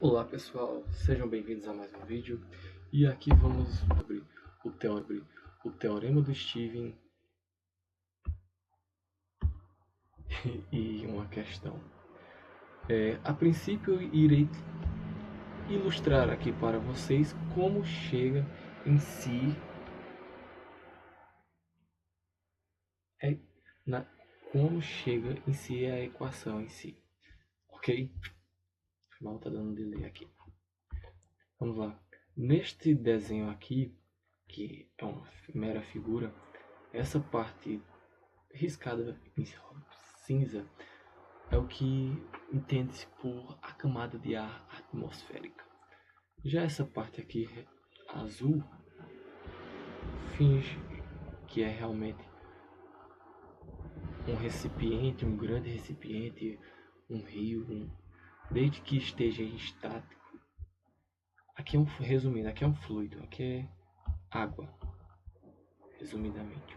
Olá pessoal, sejam bem-vindos a mais um vídeo e aqui vamos sobre o teorema do Steven e uma questão. A princípio eu irei ilustrar aqui para vocês como chega em si a equação em si, ok? Mal tá dando delay aqui. Vamos lá. Neste desenho aqui, que é uma mera figura, essa parte riscada em cinza é o que entende-se por a camada de ar atmosférica. Já essa parte aqui azul finge que é realmente um recipiente, um grande recipiente, um rio, desde que esteja em estático. Aqui é resumindo, aqui é um fluido, aqui é água, resumidamente.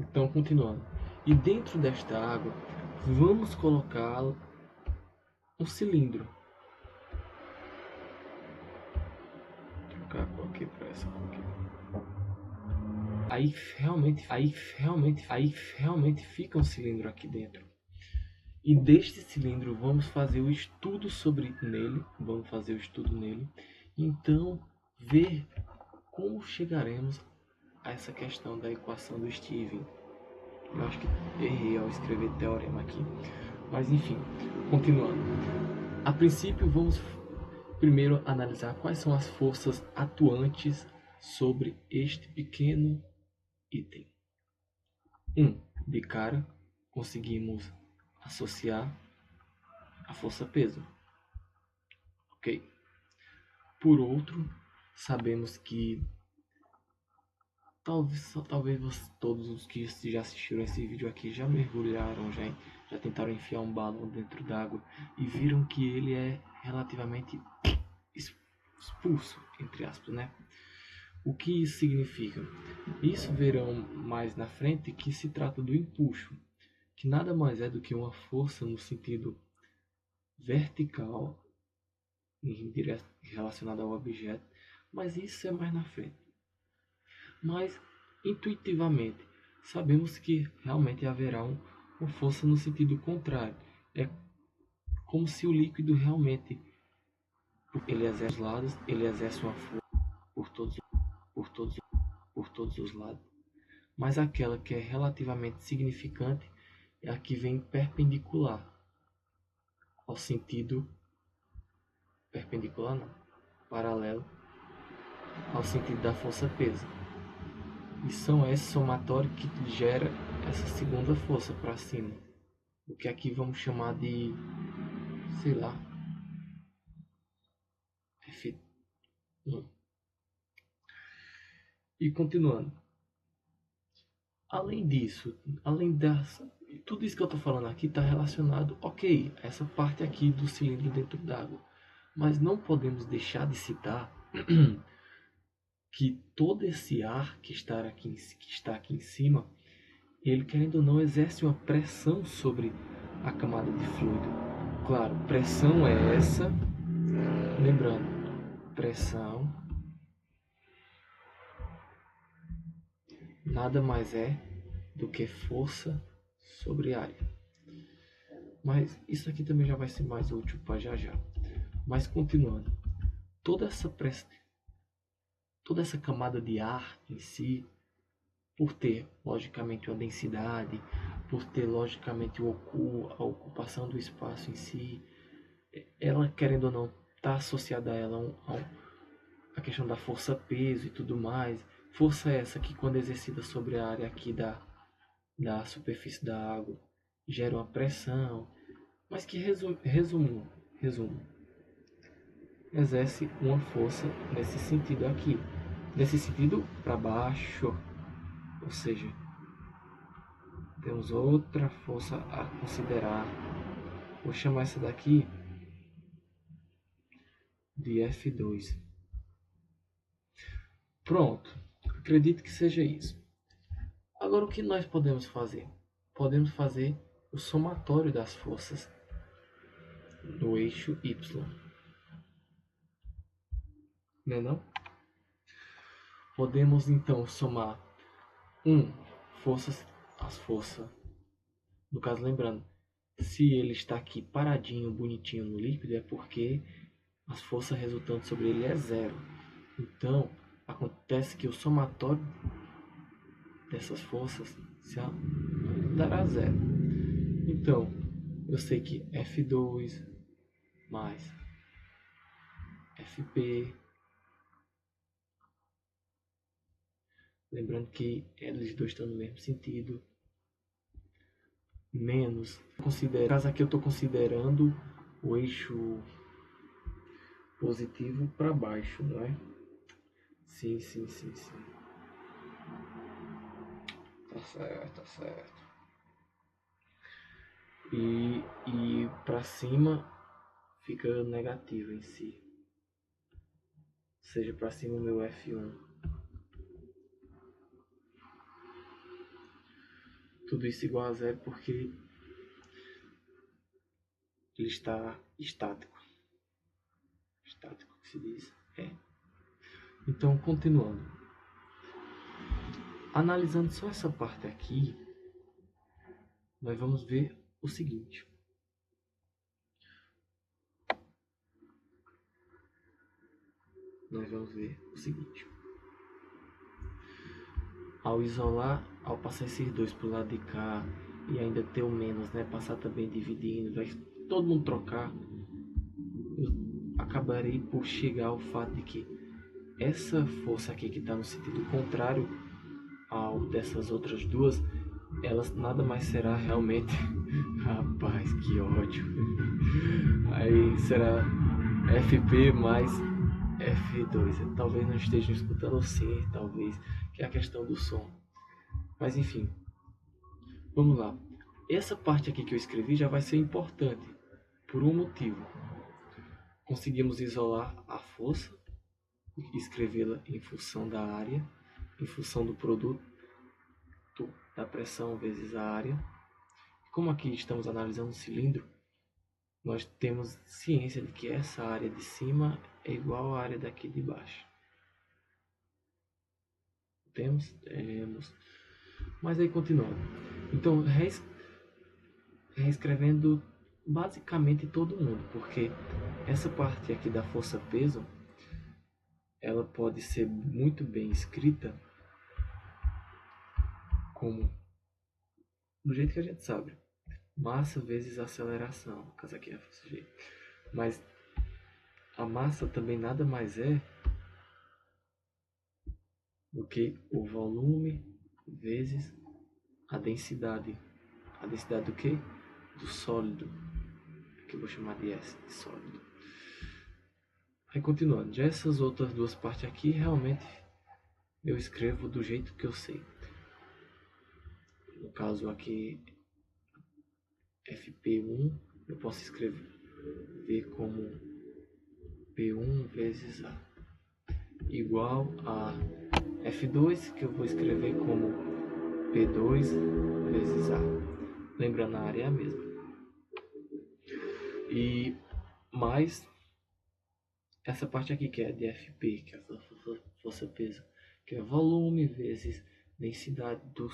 Então, continuando. E dentro desta água, vamos colocar um cilindro. Vou trocar a cor aqui para essa cor aqui. Aí realmente fica um cilindro aqui dentro. E deste cilindro vamos fazer o estudo nele. Então, ver como chegaremos a essa questão da equação do Steven. Eu acho que errei ao escrever teorema aqui. Mas enfim, continuando. A princípio, vamos primeiro analisar quais são as forças atuantes sobre este pequeno item. De cara, conseguimos associar a força-peso. Ok? Por outro, sabemos que talvez todos os que já assistiram esse vídeo aqui já mergulharam, já tentaram enfiar um balão dentro d'água e viram que ele é relativamente expulso, entre aspas, né? O que isso significa? Isso verão mais na frente que se trata do empuxo, que nada mais é do que uma força no sentido vertical relacionada ao objeto, mas isso é mais na frente. Mas intuitivamente sabemos que realmente haverá uma força no sentido contrário. É como se o líquido realmente, ele exerce os lados, ele exerce uma força por todos os lados, mas aquela que é relativamente significante é a que vem perpendicular ao sentido paralelo ao sentido da força-peso. E são esse somatório que gera essa segunda força para cima, o que aqui vamos chamar de, sei lá, F1. E continuando. Além disso, tudo isso que eu estou falando aqui está relacionado, ok, a essa parte aqui do cilindro dentro d'água. Mas não podemos deixar de citar que todo esse ar que está aqui em cima, ele, querendo ou não, exerce uma pressão sobre a camada de fluido. Claro, pressão é essa, lembrando, pressão nada mais é do que força sobre área. Mas isso aqui também já vai ser mais útil para já. Mas continuando, toda essa camada de ar em si, por ter logicamente uma densidade, por ter logicamente a ocupação do espaço em si, ela, querendo ou não, está associada a ela a questão da força-peso e tudo mais. Força essa que, quando exercida sobre a área aqui da superfície da água, gera uma pressão, mas que resumo, exerce uma força nesse sentido aqui, nesse sentido para baixo, ou seja, temos outra força a considerar. Vou chamar essa daqui de F2. Pronto, acredito que seja isso. Agora, o que nós podemos fazer? Podemos fazer o somatório das forças no eixo Y. Não? Podemos então somar as forças. No caso, lembrando, se ele está aqui paradinho, bonitinho no líquido, é porque as forças resultantes sobre ele é zero. Então, acontece que o somatório dessas forças dará zero. Então, eu sei que F2 mais FP, lembrando que eles dois estão no mesmo sentido, menos, no caso aqui eu estou considerando o eixo positivo para baixo, não é? Sim. Tá certo. E para cima fica negativo em si. Ou seja, para cima o meu F1. Tudo isso igual a zero porque ele está estático. Estático que se diz? É. Então, continuando. Analisando só essa parte aqui, nós vamos ver o seguinte. Ao isolar, ao passar esses dois para o lado de cá e ainda ter o menos, né? Passar também dividindo, vai todo mundo trocar. Eu acabarei por chegar ao fato de que essa força aqui que está no sentido contrário ao dessas outras duas, elas nada mais será realmente rapaz, que ódio. Aí será FP mais F2. Talvez não estejam escutando ou sim, talvez, que é a questão do som. Mas enfim, vamos lá. Essa parte aqui que eu escrevi já vai ser importante por um motivo. Conseguimos isolar a força, escrevê-la em função da área, em função do produto da pressão vezes a área. Como aqui estamos analisando o cilindro, nós temos ciência de que essa área de cima é igual à área daqui de baixo. Temos. Mas aí continuando. Então, reescrevendo basicamente todo mundo, porque essa parte aqui da força-peso, ela pode ser muito bem escrita como do jeito que a gente sabe, massa vezes aceleração, no caso aqui é a força G. Mas a massa também nada mais é do que o volume vezes a densidade. A densidade do que? Do sólido, que eu vou chamar de S, de sólido. Aí continuando, já essas outras duas partes aqui, realmente eu escrevo do jeito que eu sei. No caso aqui, FP1, eu posso escrever como P1 vezes A, igual a F2, que eu vou escrever como P2 vezes A. Lembrando, a área é a mesma. E mais essa parte aqui que é de FP, que é a força-peso, que é volume vezes densidade do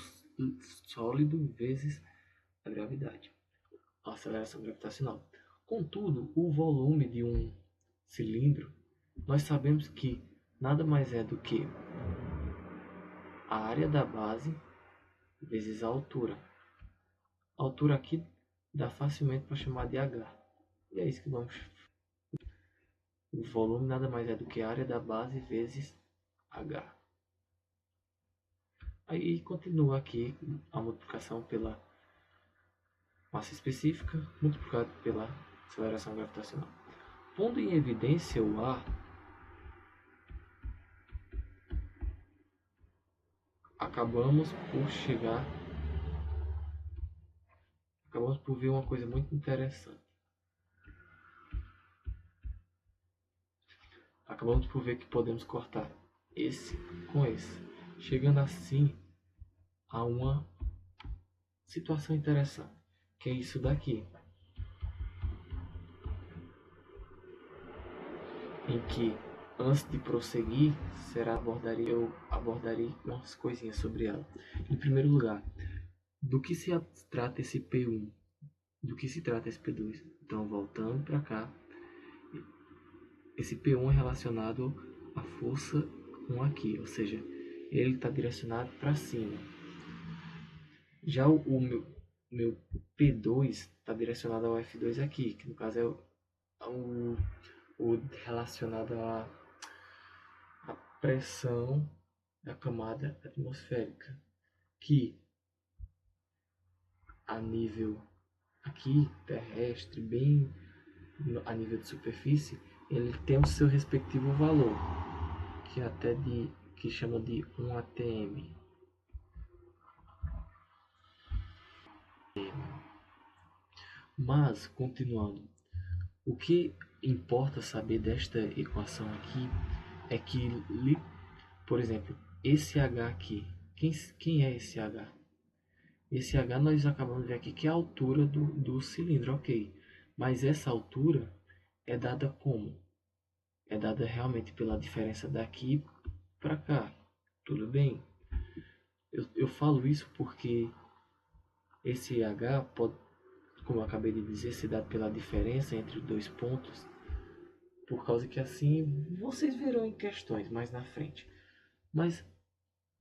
sólido vezes a gravidade, a aceleração gravitacional. Contudo, o volume de um cilindro, nós sabemos que nada mais é do que a área da base vezes a altura. A altura aqui dá facilmente para chamar de H. E é isso que vamos. O volume nada mais é do que a área da base vezes H. Aí continua aqui a multiplicação pela massa específica multiplicado pela aceleração gravitacional. Pondo em evidência o A, acabamos por ver uma coisa muito interessante. Acabamos por ver que podemos cortar esse com esse, chegando assim a uma situação interessante, que é isso daqui. em que, antes de prosseguir, eu abordarei umas coisinhas sobre ela. Em primeiro lugar, do que se trata esse P1? Do que se trata esse P2? Então, voltando para cá, esse P1 é relacionado à força 1 aqui, ou seja, ele está direcionado para cima. Já o meu P2 está direcionado ao F2 aqui, que no caso é o relacionado à pressão da camada atmosférica, que a nível aqui terrestre, bem a nível de superfície, ele tem o seu respectivo valor, que chama de 1 atm. Mas, continuando, o que importa saber desta equação aqui é que, por exemplo, esse H aqui, quem é esse H? Esse H nós acabamos de ver aqui que é a altura do cilindro, ok. Mas essa altura é dada como? É dada realmente pela diferença daqui para cá. Tudo bem? Eu falo isso porque esse H pode, como eu acabei de dizer, ser dado pela diferença entre os dois pontos, por causa que assim vocês verão em questões mais na frente. Mas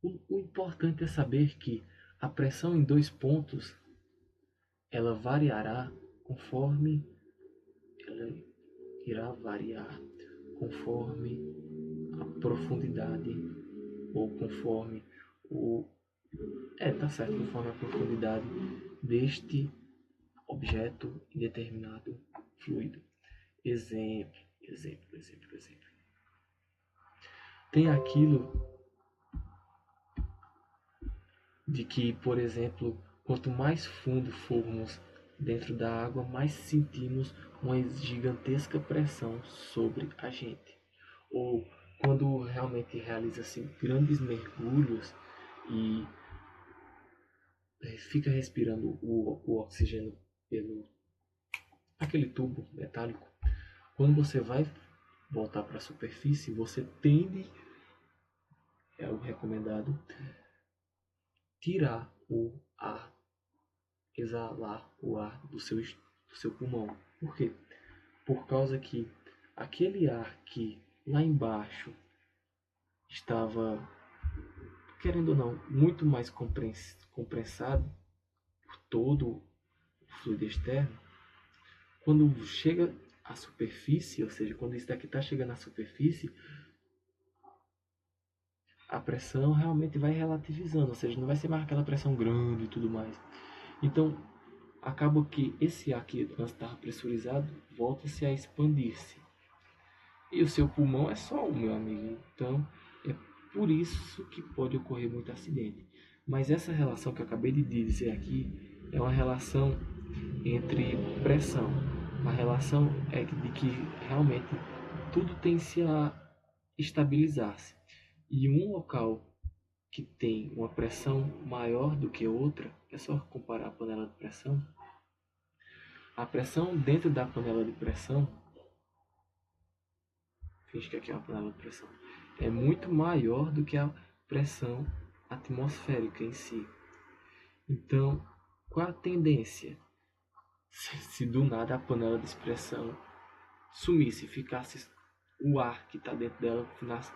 o importante é saber que a pressão em dois pontos ela variará conforme ela irá variar conforme a profundidade ou conforme o tá certo, conforme a profundidade deste objeto em determinado fluido. Exemplo. Tem aquilo de que, por exemplo, quanto mais fundo formos dentro da água, mais sentimos uma gigantesca pressão sobre a gente. Ou quando realmente realiza-se grandes mergulhos e fica respirando o oxigênio pelo aquele tubo metálico, quando você vai voltar para a superfície, você tende, é o recomendado, tirar o ar, exalar o ar do seu pulmão. Por quê? Por causa que aquele ar que lá embaixo estava, querendo ou não, muito mais compressado por todo o fluido externo, quando chega à superfície, ou seja, quando isso daqui está chegando à superfície, a pressão realmente vai relativizando, ou seja, não vai ser mais aquela pressão grande e tudo mais. Então, acaba que esse ar que antes estava pressurizado volta-se a expandir-se. E o seu pulmão é só um, meu amigo. Então, é por isso que pode ocorrer muito acidente. Mas essa relação que eu acabei de dizer aqui é uma relação entre pressão. A relação é de que realmente tudo tende a estabilizar-se. E um local que tem uma pressão maior do que outra, é só comparar a panela de pressão. A pressão dentro da panela de pressão, finge que aqui é uma panela de pressão, é muito maior do que a pressão atmosférica em si. Então, qual a tendência? Se do nada a panela de pressão sumisse, ficasse o ar que está dentro dela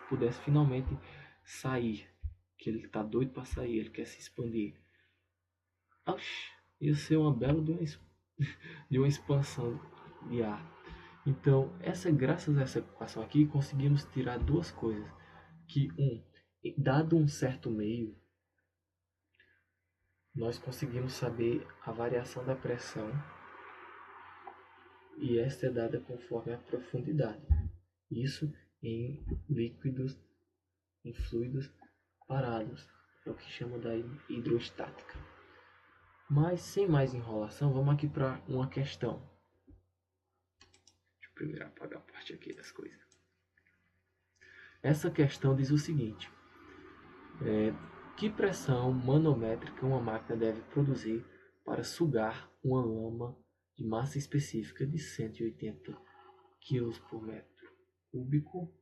pudesse finalmente sair, que ele está doido para sair, ele quer se expandir. Oxi, ia ser uma bela de uma expansão de ar. Então, graças a essa equação aqui, conseguimos tirar duas coisas. Que dado um certo meio, nós conseguimos saber a variação da pressão e esta é dada conforme a profundidade. Isso em líquidos, em fluidos parados, é o que chama da hidrostática. Mas sem mais enrolação, vamos aqui para uma questão. Deixa eu primeiro apagar a parte aqui das coisas. Essa questão diz o seguinte: que pressão manométrica uma máquina deve produzir para sugar uma lama de massa específica de 180 kg por metro? cúbico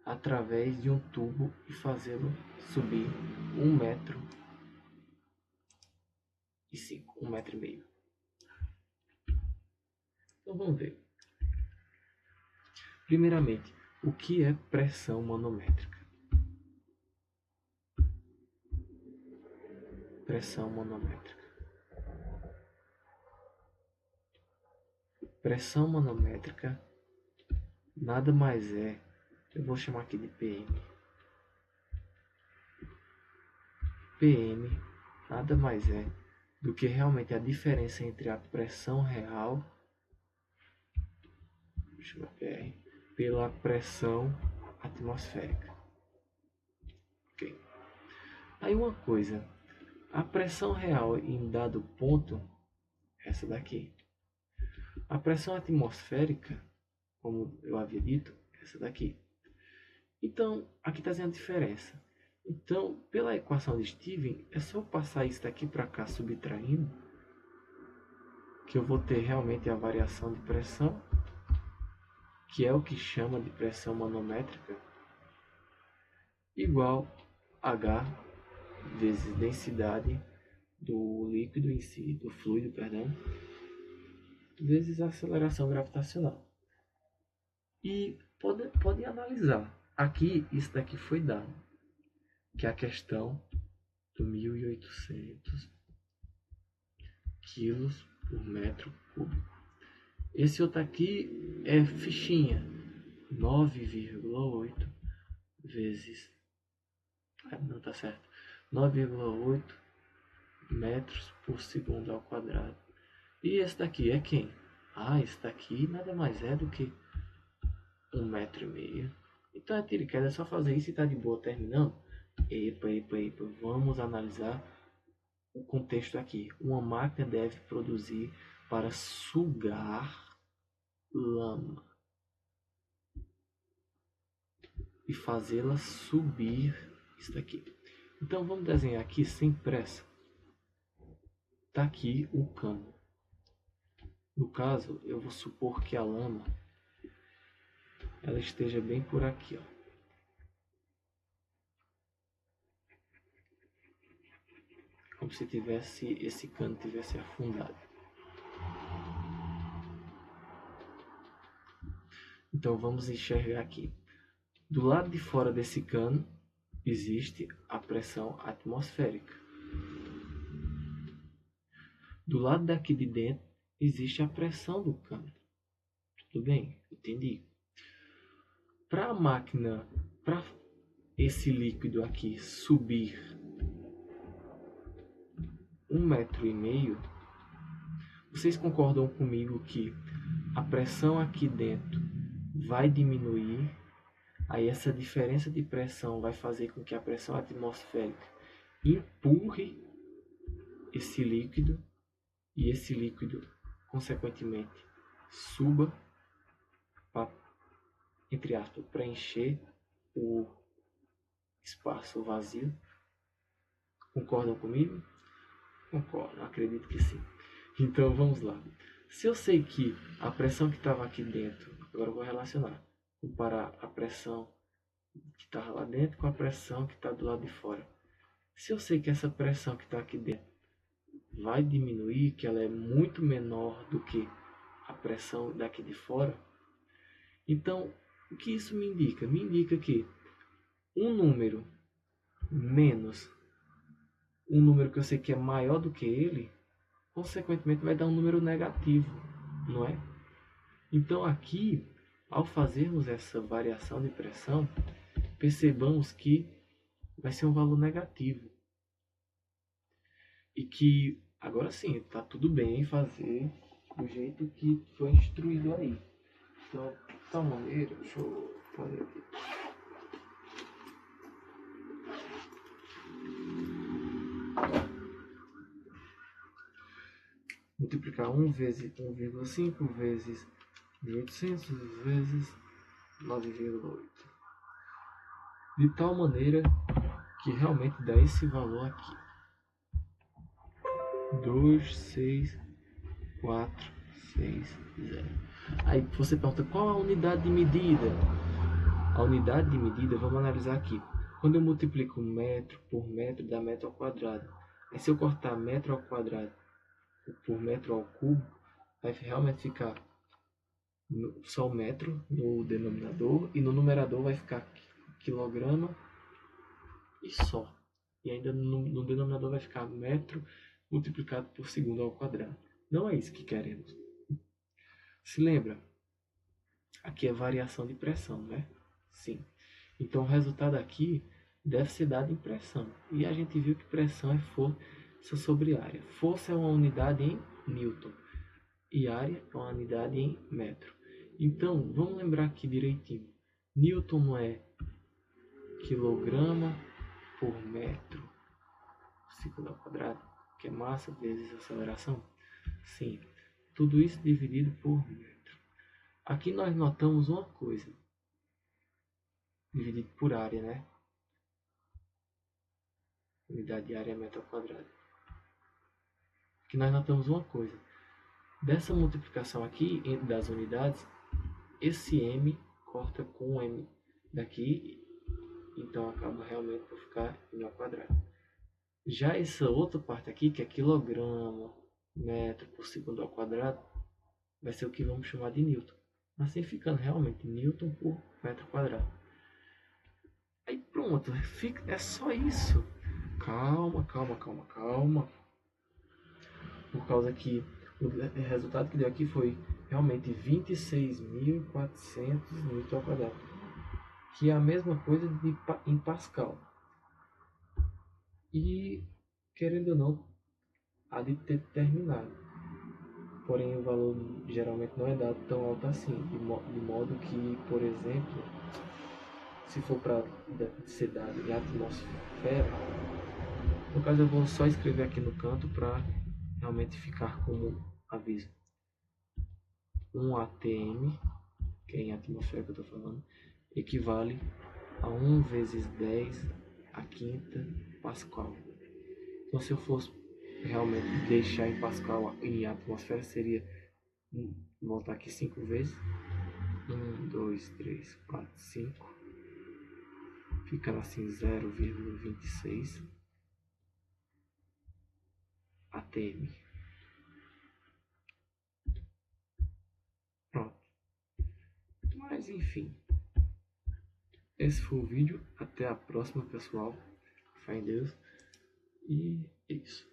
através de um tubo e fazê-lo subir 1,5 m, 1,5 m. Então vamos ver. Primeiramente, o que é pressão manométrica? Pressão manométrica. Pressão manométrica nada mais é, eu vou chamar aqui de PM. PM nada mais é do que realmente a diferença entre a pressão real, PR, pela pressão atmosférica. Ok. Aí uma coisa, a pressão real em dado ponto, essa daqui. A pressão atmosférica, como eu havia dito, essa daqui. Então, aqui está dizendo a diferença. Então, pela equação de Steven, é só eu passar isso daqui para cá subtraindo, que eu vou ter realmente a variação de pressão, que é o que chama de pressão manométrica, igual H vezes densidade do líquido em si, do fluido, perdão, vezes a aceleração gravitacional. E pode analisar. Aqui, isso daqui foi dado, que é a questão do 1.800 quilos por metro cúbico. Esse outro aqui é fichinha, 9,8 vezes, não tá certo, 9,8 metros por segundo ao quadrado. E esse daqui é quem? Esse daqui nada mais é do que 1,5 m. Então é tiro e queda, é só fazer isso e tá de boa terminando. Epa, vamos analisar o contexto aqui. Uma máquina deve produzir para sugar lama e fazê-la subir isso daqui. Então vamos desenhar aqui sem pressa. Tá aqui o cano. No caso, eu vou supor que a lama ela esteja bem por aqui, ó. Como se tivesse esse cano tivesse afundado. Então vamos enxergar aqui. Do lado de fora desse cano existe a pressão atmosférica. Do lado daqui de dentro existe a pressão do cano. Tudo bem? Entendi. Para a máquina, para esse líquido aqui subir 1,5 m, vocês concordam comigo que a pressão aqui dentro vai diminuir? Aí essa diferença de pressão vai fazer com que a pressão atmosférica empurre esse líquido e esse líquido, consequentemente, suba para, entre aspas, preencher o espaço vazio. Concordam comigo? Concordo, acredito que sim. Então vamos lá. Se eu sei que a pressão que estava aqui dentro, agora eu vou relacionar, comparar a pressão que estava lá dentro com a pressão que está do lado de fora. Se eu sei que essa pressão que está aqui dentro vai diminuir, que ela é muito menor do que a pressão daqui de fora, então o que isso me indica? Me indica que um número menos um número que eu sei que é maior do que ele, consequentemente vai dar um número negativo, não é? Então aqui, ao fazermos essa variação de pressão, percebamos que vai ser um valor negativo. E que, agora sim, está tudo bem fazer do jeito que foi instruído aí. Então, de tal maneira, deixa eu fazer aqui. Multiplicar 1 vezes 1,5 vezes 1.800 vezes 9,8. De tal maneira que realmente dá esse valor aqui. 2, 6, 4, 6, 0. Aí você pergunta qual a unidade de medida? A unidade de medida, vamos analisar aqui. Quando eu multiplico metro por metro, dá metro ao quadrado. Aí se eu cortar metro ao quadrado por metro ao cubo, vai realmente ficar só o metro no denominador e no numerador vai ficar quilograma e só. E ainda no denominador vai ficar metro multiplicado por segundo ao quadrado. Não é isso que queremos. Se lembra? Aqui é variação de pressão, né? Sim. Então o resultado aqui deve ser dado em pressão. E a gente viu que pressão é força sobre área. Força é uma unidade em Newton e área é uma unidade em metro. Então, vamos lembrar aqui direitinho. Newton não é quilograma por metro segundo ao quadrado, que é massa vezes aceleração? Sim. Tudo isso dividido por metro. Aqui nós notamos uma coisa. Dividido por área, né? Unidade de área é metro ao quadrado. Aqui nós notamos uma coisa. Dessa multiplicação aqui das unidades, esse m corta com o m daqui, então acaba realmente por ficar m ao quadrado. Já essa outra parte aqui, que é quilograma, metro por segundo ao quadrado, vai ser o que vamos chamar de Newton. Assim ficando realmente Newton por metro quadrado. Aí pronto, é só isso. Calma, calma, calma, calma. Por causa que o resultado que deu aqui foi realmente 26.400 Newton ao quadrado, que é a mesma coisa em Pascal. E, querendo ou não, há de ter terminado. Porém, o valor geralmente não é dado tão alto assim, de modo que, por exemplo, se for para ser dado em atmosfera, no caso eu vou só escrever aqui no canto para realmente ficar como aviso. 1 atm, que é em atmosfera que eu estou falando, equivale a 1 vezes 10 a quinta Pascal. Então, se eu fosse realmente deixar em Pascal em atmosfera, seria voltar aqui 5 vezes. 1, 2, 3, 4, 5. Ficando assim 0,26 atm. Pronto. Mas enfim. Esse foi o vídeo. Até a próxima, pessoal. Fé em Deus. E é isso.